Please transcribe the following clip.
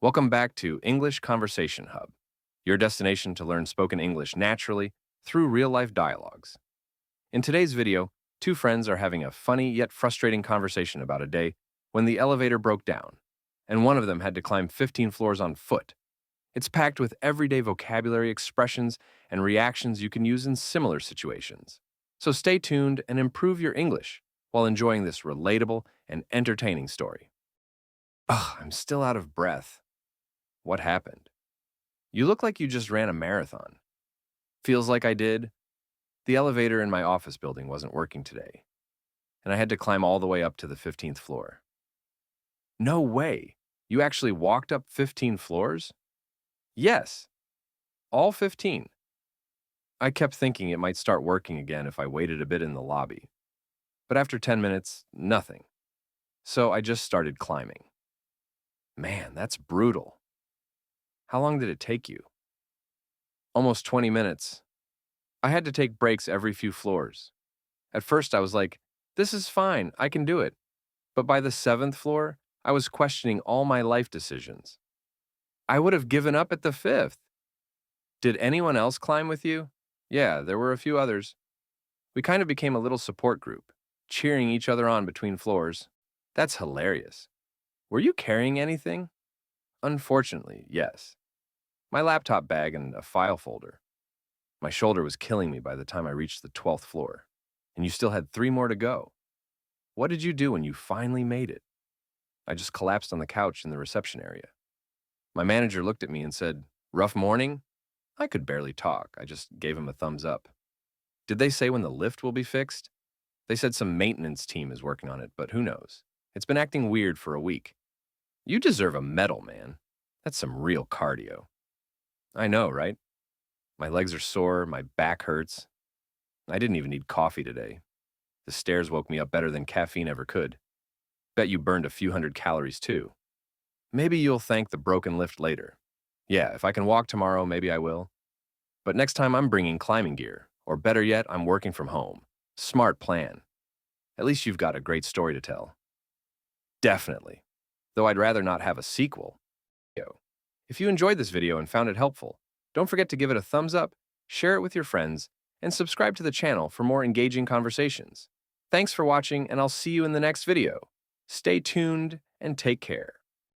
Welcome back to English Conversation Hub, your destination to learn spoken English naturally through real-life dialogues. In today's video, two friends are having a funny yet frustrating conversation about a day when the elevator broke down, and one of them had to climb 15 floors on foot. It's packed with everyday vocabulary, expressions, and reactions you can use in similar situations. So stay tuned and improve your English while enjoying this relatable and entertaining story. Ugh, I'm still out of breath. What happened? You look like you just ran a marathon. Feels like I did. The elevator in my office building wasn't working today, and I had to climb all the way up to the 15th floor. No way! You actually walked up 15 floors? Yes, all 15. I kept thinking it might start working again if I waited a bit in the lobby. But after 10 minutes, nothing. So I just started climbing. Man, that's brutal. How long did it take you? Almost 20 minutes. I had to take breaks every few floors. At first, I was like, this is fine, I can do it. But by the 7th floor, I was questioning all my life decisions. I would have given up at the 5th. Did anyone else climb with you? Yeah, there were a few others. We kind of became a little support group, cheering each other on between floors. That's hilarious. Were you carrying anything? Unfortunately, yes. My laptop bag and a file folder. My shoulder was killing me by the time I reached the 12th floor, and you still had 3 more to go. What did you do when you finally made it? I just collapsed on the couch in the reception area. My manager looked at me and said, "Rough morning?" I could barely talk. I just gave him a thumbs up. Did they say when the lift will be fixed? They said some maintenance team is working on it, but who knows? It's been acting weird for a week. You deserve a medal, man. That's some real cardio. I know, right? My legs are sore, my back hurts. I didn't even need coffee today. The stairs woke me up better than caffeine ever could. Bet you burned a few hundred calories too. Maybe you'll thank the broken lift later. Yeah, if I can walk tomorrow, maybe I will. But next time I'm bringing climbing gear, or better yet, I'm working from home. Smart plan. At least you've got a great story to tell. Definitely. Though I'd rather not have a sequel. If you enjoyed this video and found it helpful, don't forget to give it a thumbs up, share it with your friends, and subscribe to the channel for more engaging conversations. Thanks for watching, and I'll see you in the next video. Stay tuned and take care.